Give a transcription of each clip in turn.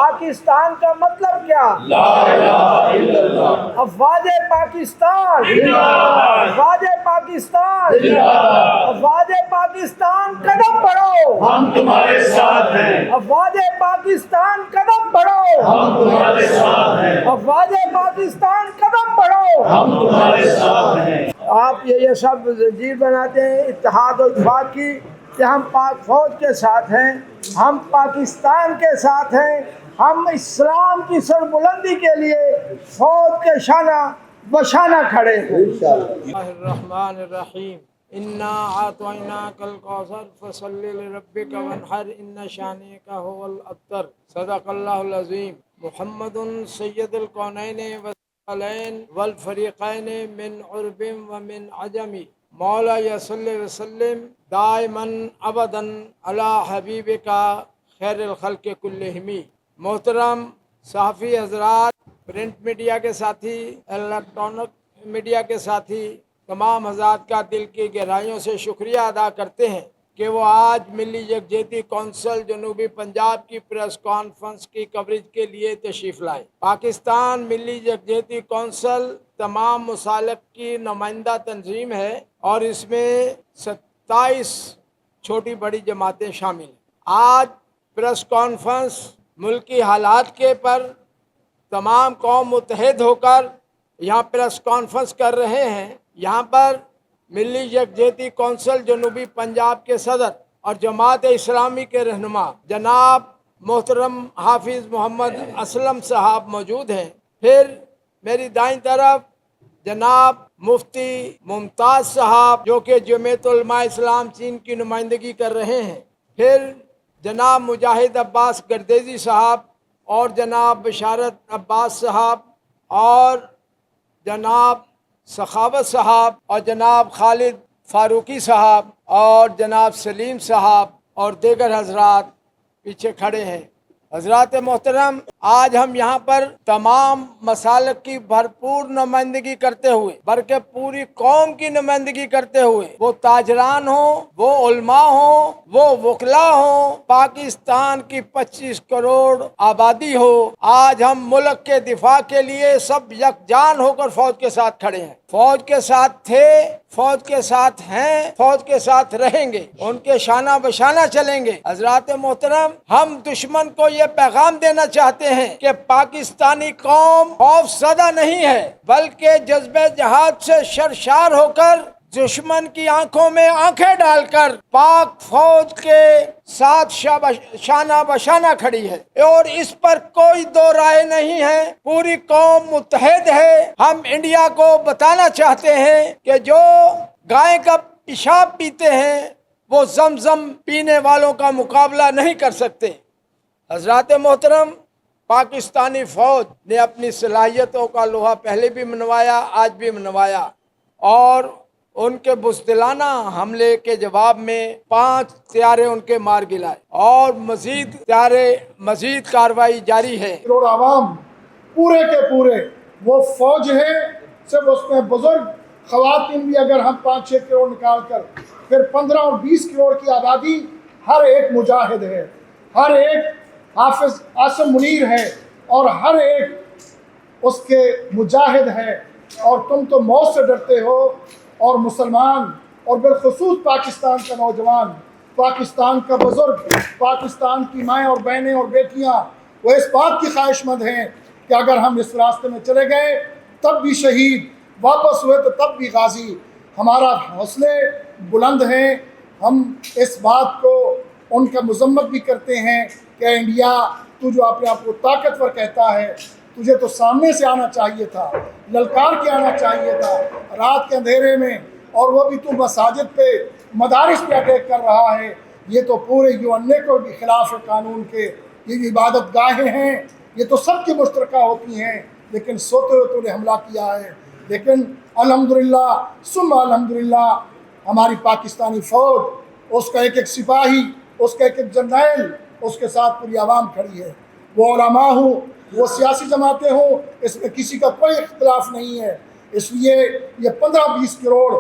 پاکستان کا مطلب کیا؟ لا الہ الا اللہ۔ افواج پاکستان زندہ باد۔ افواج پاکستان زندہ باد۔ افواج پاکستان قدم بڑھو، ہم تمہارے ساتھ ہیں۔ افواج پاکستان قدم بڑھو، ہم تمہارے ساتھ ہیں۔ افواج پاکستان قدم بڑھو۔ ہم تمہارے ساتھ ہیں۔ آپ یہ سب زنجیر بناتے ہیں اتحاد و اتفاق کی کہ ہم پاک فوج کے ساتھ ہیں، ہم پاکستان کے ساتھ ہیں، ہم اسلام کی سربلندی کے لیے فوج کے شانہ بشانہ کھڑے ہیں۔ اللہ الرحمن الرحیم انا اعطیناک الکوثر فصل لربک وانحر ان شانئک هو الابتر صدق اللہ العظیم۔ محمد سید الکونین والثقلین والفریقین من عرب ومن عجم مولا صلی وسلم دائما ابدا علی حبیبک خیر الخلق کلہم۔ محترم صحافی حضرات، پرنٹ میڈیا کے ساتھی، الیکٹرانک میڈیا کے ساتھی، تمام حضرات کا دل کی گہرائیوں سے شکریہ ادا کرتے ہیں کہ وہ آج ملی یکجہتی کونسل جنوبی پنجاب کی پریس کانفرنس کی کوریج کے لیے تشریف لائے۔ پاکستان ملی یکجہتی کونسل تمام مسالک کی نمائندہ تنظیم ہے اور اس میں 27 چھوٹی بڑی جماعتیں شامل ہیں۔ آج پریس کانفرنس ملکی حالات کے پر تمام قوم متحد ہو کر یہاں پریس کانفرنس کر رہے ہیں۔ یہاں پر ملی یکجہتی کونسل جنوبی پنجاب کے صدر اور جماعت اسلامی کے رہنما جناب محترم حافظ محمد اسلم صاحب موجود ہیں۔ پھر میری دائیں طرف جناب مفتی ممتاز صاحب جو کہ جمعیت علماء اسلام چین کی نمائندگی کر رہے ہیں۔ پھر جناب مجاہد عباس گردیزی صاحب اور جناب بشارت عباس صاحب اور جناب سخاوت صاحب اور جناب خالد فاروقی صاحب اور جناب سلیم صاحب اور دیگر حضرات پیچھے کھڑے ہیں۔ حضرات محترم، آج ہم یہاں پر تمام مسالک کی بھرپور نمائندگی کرتے ہوئے بلکہ پوری قوم کی نمائندگی کرتے ہوئے، وہ تاجران ہوں، وہ علماء ہوں، وہ وکلاء ہوں، پاکستان کی 25 کروڑ آبادی ہو، آج ہم ملک کے دفاع کے لیے سب یکجان ہو کر فوج کے ساتھ کھڑے ہیں۔ فوج کے ساتھ تھے، فوج کے ساتھ ہیں، فوج کے ساتھ رہیں گے، ان کے شانہ بشانہ چلیں گے۔ حضرات محترم، ہم دشمن کو یہ پیغام دینا چاہتے ہیں کہ پاکستانی قوم خوف زدہ نہیں ہے بلکہ جذبہ جہاد سے سرشار ہو کر دشمن کی آنکھوں میں آنکھیں ڈال کر پاک فوج کے ساتھ شانہ بشانہ کھڑی ہے اور اس پر کوئی دو رائے نہیں ہے۔ پوری قوم متحد ہے۔ ہم انڈیا کو بتانا چاہتے ہیں کہ جو گائے کا پیشاب پیتے ہیں وہ زمزم پینے والوں کا مقابلہ نہیں کر سکتے۔ حضرات محترم، پاکستانی فوج نے اپنی صلاحیتوں کا لوہا پہلے بھی منوایا، آج بھی منوایا، اور ان کے بزدلانہ حملے کے جواب میں 5 طیارے ان کے مار گرائے اور مزید کارروائی جاری ہے۔ کروڑ عوام پورے کے پورے وہ فوج ہے، صرف اس میں بزرگ خواتین بھی اگر ہم 5-6 کروڑ نکال کر پھر 15 اور 20 کروڑ کی آبادی، ہر ایک مجاہد ہے، ہر ایک حافظ عاصم منیر ہے اور ہر ایک اس کے مجاہد ہے۔ اور تم تو موت سے ڈرتے ہو، اور مسلمان اور بالخصوص پاکستان کا نوجوان، پاکستان کا بزرگ، پاکستان کی مائیں اور بہنیں اور بیٹیاں وہ اس بات کی خواہش مند ہیں کہ اگر ہم اس راستے میں چلے گئے تب بھی شہید، واپس ہوئے تو تب بھی غازی۔ ہمارا حوصلے بلند ہیں۔ ہم اس بات کو ان کا مذمت بھی کرتے ہیں کہ انڈیا، تو جو اپنے آپ کو طاقتور کہتا ہے، تجھے تو سامنے سے آنا چاہیے تھا، للکار کے آنا چاہیے تھا رات کے اندھیرے میں، اور وہ بھی تو مساجد پہ، مدارس پہ اٹیک کر رہا ہے۔ یہ تو پورے UN کو بھی خلاف قانون کے، یہ عبادت گاہیں ہیں، یہ تو سب کی مشترکہ ہوتی ہیں، لیکن سوتے ہوئے تو نے حملہ کیا ہے۔ لیکن الحمدللہ ثم الحمدللہ ہماری پاکستانی فوج، اس کا ایک ایک سپاہی، اس کا ایک ایک جرنیل، اس کے ساتھ پوری عوام کھڑی ہے۔ وہ علماء ہوں، وہ سیاسی جماعتیں ہوں، اس میں کسی کا کوئی اختلاف نہیں ہے۔ اس لیے یہ 15-20 کروڑ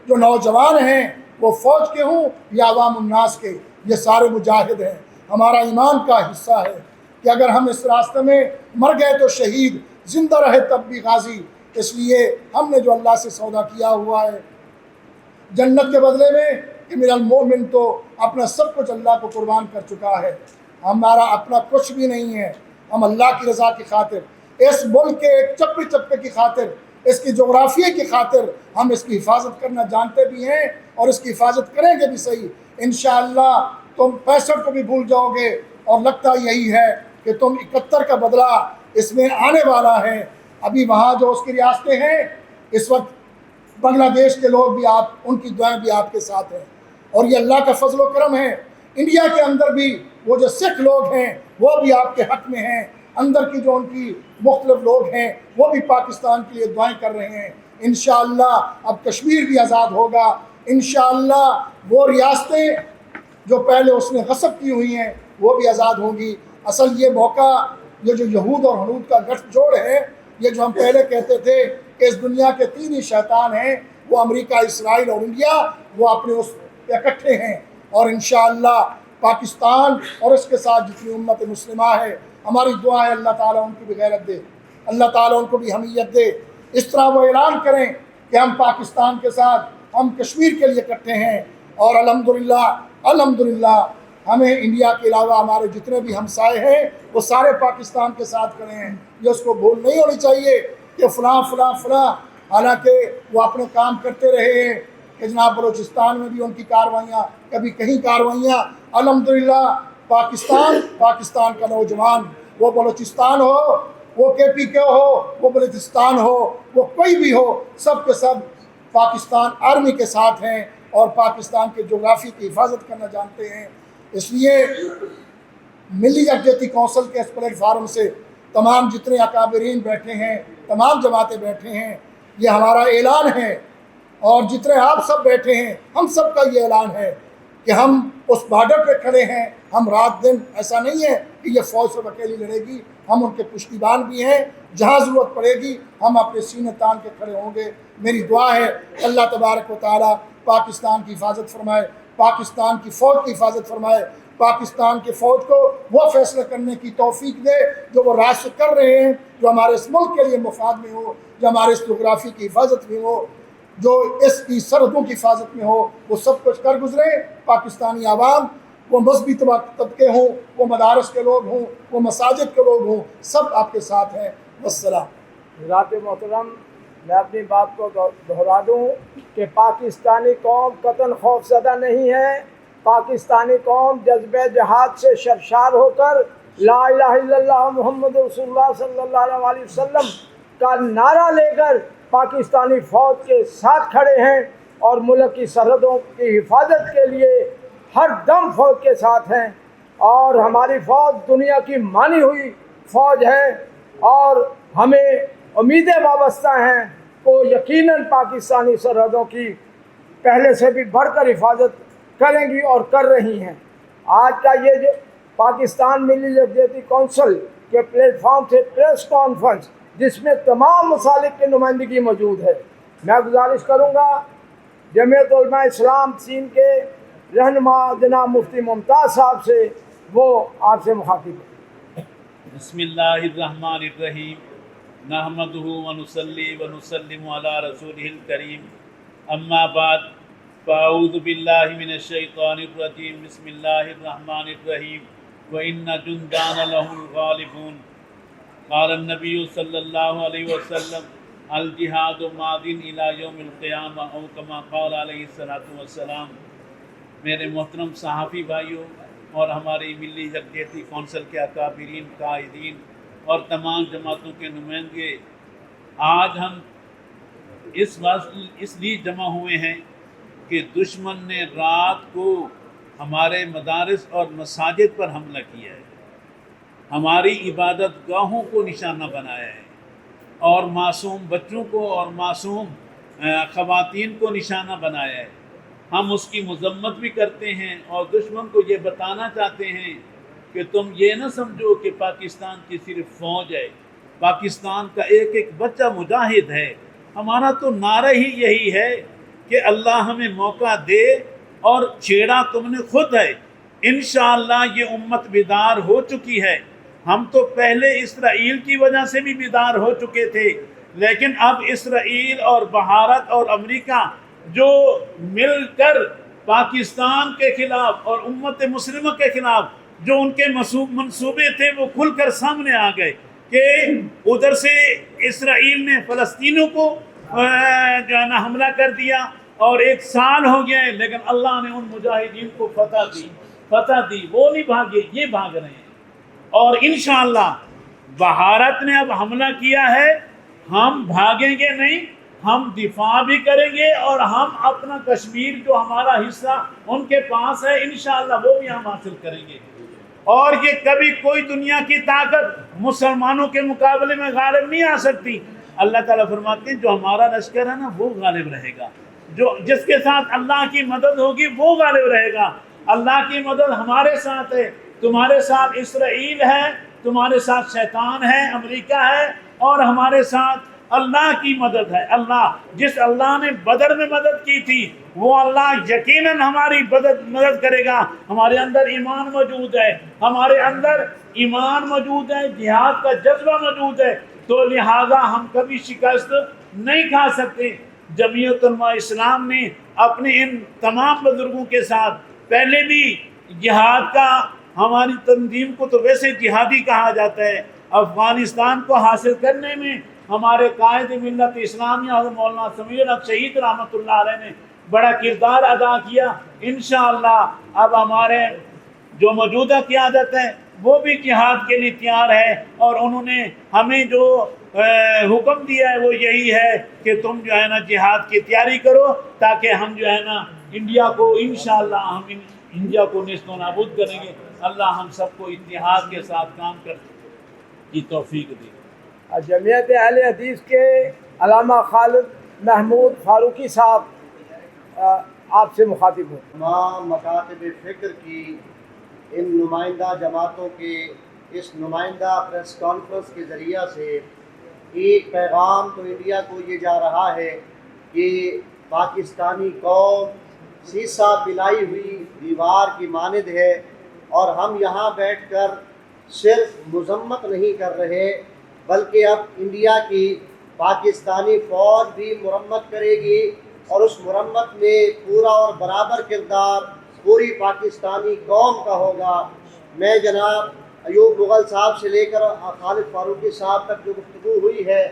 جو نوجوان ہیں، وہ فوج کے ہوں یا عوام الناس کے، یہ سارے مجاہد ہیں، ہمارا ایمان کا حصہ ہے۔ کہ اگر ہم اس راستے میں مر گئے تو شہید، زندہ رہے تب بھی غازی۔ اس لیے ہم نے جو اللہ سے سودا کیا ہوا ہے جنت کے بدلے میں، کہ میرا المومن تو اپنا سب کچھ اللہ کو قربان کر چکا ہے، ہمارا اپنا کچھ بھی نہیں ہے، ہم اللہ کی رضا کی خاطر، اس ملک کے ایک چپے چپے کی خاطر، اس کی جغرافیے کی خاطر ہم اس کی حفاظت کرنا جانتے بھی ہیں اور اس کی حفاظت کریں گے بھی صحیح۔ انشاءاللہ تم 65 کو بھی بھول جاؤ گے، اور لگتا یہی ہے کہ تم 71 کا بدلہ اس میں آنے والا ہے۔ ابھی وہاں جو اس کی ریاستیں ہیں، اس وقت بنگلہ دیش کے لوگ بھی ان کی دعائیں بھی آپ کے ساتھ ہیں، اور یہ اللہ کا فضل و کرم ہے۔ انڈیا کے اندر بھی وہ جو سکھ لوگ ہیں وہ بھی آپ کے حق میں ہیں، اندر کی جو ان کی مختلف لوگ ہیں وہ بھی پاکستان کے لیے دعائیں کر رہے ہیں۔ انشاءاللہ اب کشمیر بھی آزاد ہوگا، انشاءاللہ وہ ریاستیں جو پہلے اس نے غصب کی ہوئی ہیں وہ بھی آزاد ہوں گی۔ اصل یہ موقع، یہ جو یہود اور ہنود کا گٹھ جوڑ ہے، یہ جو ہم پہلے کہتے تھے کہ اس دنیا کے 3 ہی شیطان ہیں، وہ امریکہ، اسرائیل اور انڈیا، وہ اپنے اس پہ اکٹھے ہیں، اور انشاءاللہ پاکستان اور اس کے ساتھ جتنی امت مسلمہ ہے، ہماری دعا ہے اللہ تعالیٰ ان کی بھی غیرت دے، اللہ تعالیٰ ان کو بھی حمیت دے۔ اس طرح وہ اعلان کریں کہ ہم پاکستان کے ساتھ، ہم کشمیر کے لیے اکٹھے ہیں، اور الحمدللہ ہمیں انڈیا کے علاوہ ہمارے جتنے بھی ہمسائے ہیں وہ سارے پاکستان کے ساتھ کھڑے ہیں۔ یہ اس کو بھول نہیں ہونی چاہیے کہ فلاں فلاں فلاں، حالانکہ وہ اپنے کام کرتے رہے ہیں کہ جناب بلوچستان میں بھی ان کی کاروائیاں، کبھی کہیں کاروائیاں۔ الحمدللہ پاکستان کا نوجوان، وہ بلوچستان ہو، وہ KPK ہو، وہ بلوچستان ہو، وہ کوئی بھی ہو، سب کے سب پاکستان آرمی کے ساتھ ہیں اور پاکستان کے جغرافی کی حفاظت کرنا جانتے ہیں۔ اس لیے ملی یکجہتی کونسل کے اس پلیٹ فارم سے تمام جتنے اکابرین بیٹھے ہیں، تمام جماعتیں بیٹھے ہیں، یہ ہمارا اعلان ہے، اور جتنے آپ سب بیٹھے ہیں ہم سب کا یہ اعلان ہے کہ ہم اس بارڈر پہ کھڑے ہیں۔ ہم رات دن، ایسا نہیں ہے کہ یہ فوج سب اکیلی لڑے گی، ہم ان کے پشتیبان بھی ہیں، جہاں ضرورت پڑے گی ہم اپنے سینے تان کے کھڑے ہوں گے۔ میری دعا ہے اللہ تبارک و تعالیٰ پاکستان کی حفاظت فرمائے، پاکستان کی فوج کی حفاظت فرمائے، پاکستان کے فوج کو وہ فیصلہ کرنے کی توفیق دے جو وہ راج سے کر رہے ہیں، جو ہمارے اس ملک کے لیے مفاد میں ہو، جو ہمارے اس جغرافی کی حفاظت میں ہو، جو اس کی سرحدوں کی حفاظت میں ہو، وہ سب کچھ کر گزرے۔ پاکستانی عوام، وہ مذہبی طبقے ہوں، وہ مدارس کے لوگ ہوں، وہ مساجد کے لوگ ہوں، سب آپ کے ساتھ ہیں۔ والسلام۔ حضرات محترم، میں اپنی بات کو دہرا دوں کہ پاکستانی قوم قطعاً خوف زدہ نہیں ہے۔ پاکستانی قوم جذبہ جہاد سے سرشار ہو کر لا الہ الا اللہ محمد رسول اللہ صلی اللہ علیہ وسلم کا نعرہ لے کر پاکستانی فوج کے ساتھ کھڑے ہیں، اور ملک کی سرحدوں کی حفاظت کے لیے ہر دم فوج کے ساتھ ہیں۔ اور ہماری فوج دنیا کی مانی ہوئی فوج ہے، اور ہمیں امیدیں وابستہ ہیں کہ یقیناً پاکستانی سرحدوں کی پہلے سے بھی بڑھ کر حفاظت کریں گی اور کر رہی ہیں۔ آج کا یہ جو پاکستان ملی یکجہتی کونسل کے پلیٹ فارم سے پریس کانفرنس، جس میں تمام مسالک کی نمائندگی موجود ہے، میں گزارش کروں گا جمعیت علماء اسلام سین کے رہنما جناب مفتی ممتاز صاحب سے، وہ آپ سے مخاطب ہیں۔ بسم اللہ الرحمن الرحیم، نحمدہ ونصلی ونسلم علی رسولہ الکریم، اما بعد، فاعوذ باللہ من الشیطان الرجیم، بسم اللہ الرحمن الرحیم، وَإِنَّ جُنْدَانَ لَهُمُ الْغَالِبُونَ۔ قال النبی صلی اللہ علیہ وسلم، الجہاد ماضٍ الی یوم القیامہ، او کما قال علیہ الصلوۃ والسلام۔ میرے محترم صحافی بھائیوں اور ہماری ملی یکجہتی کونسل کے اکابرین، قائدین اور تمام جماعتوں کے نمائندے، آج ہم اس لیے جمع ہوئے ہیں کہ دشمن نے رات کو ہمارے مدارس اور مساجد پر حملہ کیا ہے، ہماری عبادت گاہوں کو نشانہ بنایا ہے، اور معصوم بچوں کو اور معصوم خواتین کو نشانہ بنایا ہے۔ ہم اس کی مذمت بھی کرتے ہیں اور دشمن کو یہ بتانا چاہتے ہیں کہ تم یہ نہ سمجھو کہ پاکستان کی صرف فوج ہے، پاکستان کا ایک ایک بچہ مجاہد ہے۔ ہمارا تو نعرہ ہی یہی ہے کہ اللہ ہمیں موقع دے، اور چھیڑا تم نے خود ہے۔ انشاءاللہ یہ امت بیدار ہو چکی ہے، ہم تو پہلے اسرائیل کی وجہ سے بھی بیدار ہو چکے تھے، لیکن اب اسرائیل اور بھارت اور امریکہ جو مل کر پاکستان کے خلاف اور امت مسلمہ کے خلاف جو ان کے منصوبے تھے وہ کھل کر سامنے آ گئے کہ ادھر سے اسرائیل نے فلسطینیوں کو جو ہے نا حملہ کر دیا اور 1 سال ہو گیا ہے، لیکن اللہ نے ان مجاہدین کو فتح دی، وہ نہیں بھاگے، یہ بھاگ رہے ہیں۔ اور انشاءاللہ بھارت نے اب حملہ کیا ہے، ہم بھاگیں گے نہیں، ہم دفاع بھی کریں گے اور ہم اپنا کشمیر جو ہمارا حصہ ان کے پاس ہے انشاءاللہ وہ بھی ہم حاصل کریں گے۔ اور یہ کبھی کوئی دنیا کی طاقت مسلمانوں کے مقابلے میں غالب نہیں آ سکتی۔ اللہ تعالیٰ فرماتے ہیں جو ہمارا لشکر ہے نا وہ غالب رہے گا، جو جس کے ساتھ اللہ کی مدد ہوگی وہ غالب رہے گا۔ اللہ کی مدد ہمارے ساتھ ہے، تمہارے ساتھ اسرائیل ہے، تمہارے ساتھ شیطان ہے، امریکہ ہے، اور ہمارے ساتھ اللہ کی مدد ہے۔ اللہ جس اللہ نے بدر میں مدد کی تھی وہ اللہ یقیناً ہماری مدد کرے گا۔ ہمارے اندر ایمان موجود ہے، ہمارے اندر ایمان موجود ہے، جہاد کا جذبہ موجود ہے، تو لہذا ہم کبھی شکست نہیں کھا سکتے۔ جمعیت علماء اسلام نے اپنے ان تمام بزرگوں کے ساتھ پہلے بھی جہاد کا، ہماری تنظیم کو تو ویسے جہادی کہا جاتا ہے، افغانستان کو حاصل کرنے میں ہمارے قائد ملت اسلامیہ حضرت مولانا سمیع الحق شہید رحمۃ اللہ علیہ نے بڑا کردار ادا کیا۔ انشاءاللہ اب ہمارے جو موجودہ قیادت ہے وہ بھی جہاد کے لیے تیار ہے، اور انہوں نے ہمیں جو حکم دیا ہے وہ یہی ہے کہ تم جو ہے نا جہاد کی تیاری کرو، تاکہ ہم جو ہے نا انڈیا کو انشاءاللہ ہم انڈیا کو نیست و نابود کریں گے۔ اللہ ہم سب کو اتحاد کے ساتھ کام کرنے کی توفیق دے۔ جمعیت اہل حدیث کے علامہ خالد محمود فاروقی صاحب آپ سے مخاطب ہوں۔ تمام مکاتب فکر کی ان نمائندہ جماعتوں کے اس نمائندہ پریس کانفرنس کے ذریعہ سے ایک پیغام تو انڈیا کو یہ جا رہا ہے کہ پاکستانی قوم سیسہ پلائی ہوئی دیوار کی مانند ہے، اور ہم یہاں بیٹھ کر صرف مذمت نہیں کر رہے بلکہ اب انڈیا کی پاکستانی فوج بھی مرمت کرے گی، اور اس مرمت میں پورا اور برابر کردار پوری پاکستانی قوم کا ہوگا۔ میں جناب ایوب مغل صاحب سے لے کر خالد فاروقی صاحب تک جو گفتگو ہوئی ہے،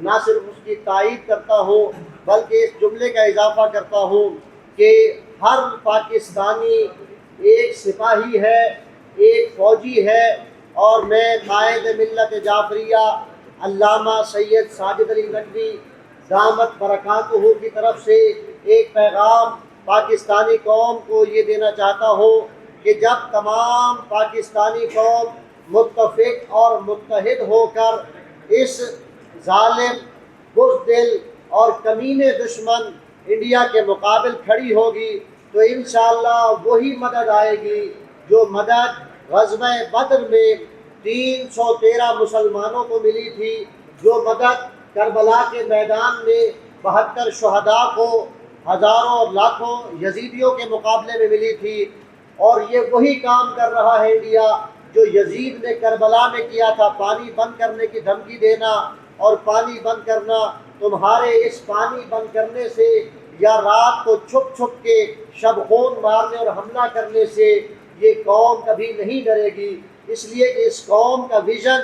نہ صرف اس کی تائید کرتا ہوں بلکہ اس جملے کا اضافہ کرتا ہوں کہ ہر پاکستانی ایک سپاہی ہے، ایک فوجی ہے، اور میں قائد ملت جعفریہ علامہ سید ساجد علی ندوی دامت برکاتہ کی طرف سے ایک پیغام پاکستانی قوم کو یہ دینا چاہتا ہوں کہ جب تمام پاکستانی قوم متفق اور متحد ہو کر اس ظالم، بزدل اور کمینے دشمن انڈیا کے مقابل کھڑی ہوگی تو انشاءاللہ وہی مدد آئے گی جو مدد غزوہ بدر میں 313 مسلمانوں کو ملی تھی، جو مدد کربلا کے میدان میں 72 شہداء کو ہزاروں اور لاکھوں یزیدیوں کے مقابلے میں ملی تھی۔ اور یہ وہی کام کر رہا ہے انڈیا جو یزید نے کربلا میں کیا تھا، پانی بند کرنے کی دھمکی دینا، اور پانی بند کرنا، تمہارے اس پانی بند کرنے سے یا رات کو چھپ چھپ کے شب خون مارنے اور حملہ کرنے سے یہ قوم کبھی نہیں ڈرے گی، اس لیے کہ اس قوم کا ویژن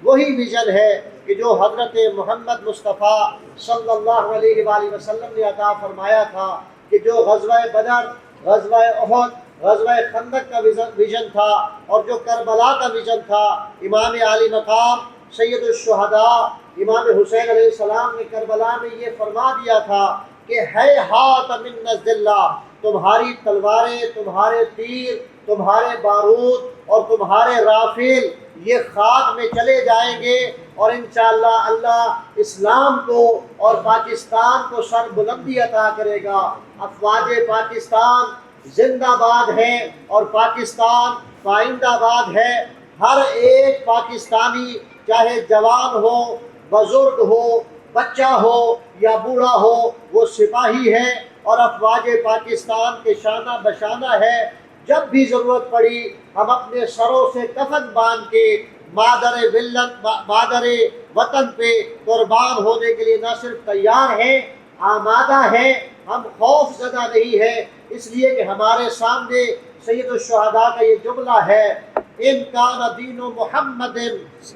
وہی ویژن ہے کہ جو حضرت محمد مصطفیٰ صلی اللہ علیہ وآلہ وسلم نے عطا فرمایا تھا، کہ جو غزوہ بدر، غزوہ احد، غزوہ خندق کا ویژن تھا، اور جو کربلا کا ویژن تھا۔ امام عالی مقام سید الشہداء امام حسین علیہ السلام نے کربلا میں یہ فرما دیا تھا کہ ہے ہاتھ من نزد اللہ، تمہاری تلواریں، تمہارے تیر، تمہارے بارود اور تمہارے رافیل یہ خاک میں چلے جائیں گے، اور انشاءاللہ اللہ اسلام کو اور پاکستان کو سر بلندی عطا کرے گا۔ افواج پاکستان زندہ باد ہے اور پاکستان پائندہ باد ہے۔ ہر ایک پاکستانی چاہے جوان ہو، بزرگ ہو، بچہ ہو یا بوڑھا ہو، وہ سپاہی ہے اور افواج پاکستان کے شانہ بشانہ ہے۔ جب بھی ضرورت پڑی ہم اپنے سروں سے کفن باندھ کے مادر وطن پہ قربان ہونے کے لیے نہ صرف تیار ہے، آمادہ ہے، ہم خوف زدہ نہیں ہے، اس لیے کہ ہمارے سامنے سید الشہداء کا یہ جملہ ہے، ان کان دین محمد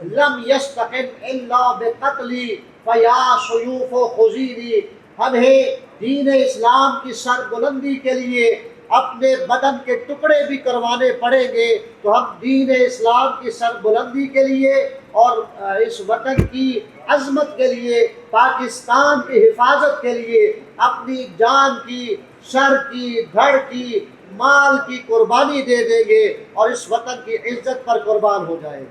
لم یستقم الا بقتلی فیا سیوف خذیلی، ہمیں دین اسلام کی سربلندی کے لیے اپنے بدن کے ٹکڑے بھی کروانے پڑیں گے، تو ہم دین اسلام کی سربلندی کے لیے اور اس وطن کی عظمت کے لیے، پاکستان کی حفاظت کے لیے اپنی جان کی، سر کی، دھڑ کی، مال کی قربانی دے دیں گے اور اس وطن کی عزت پر قربان ہو جائیں گے۔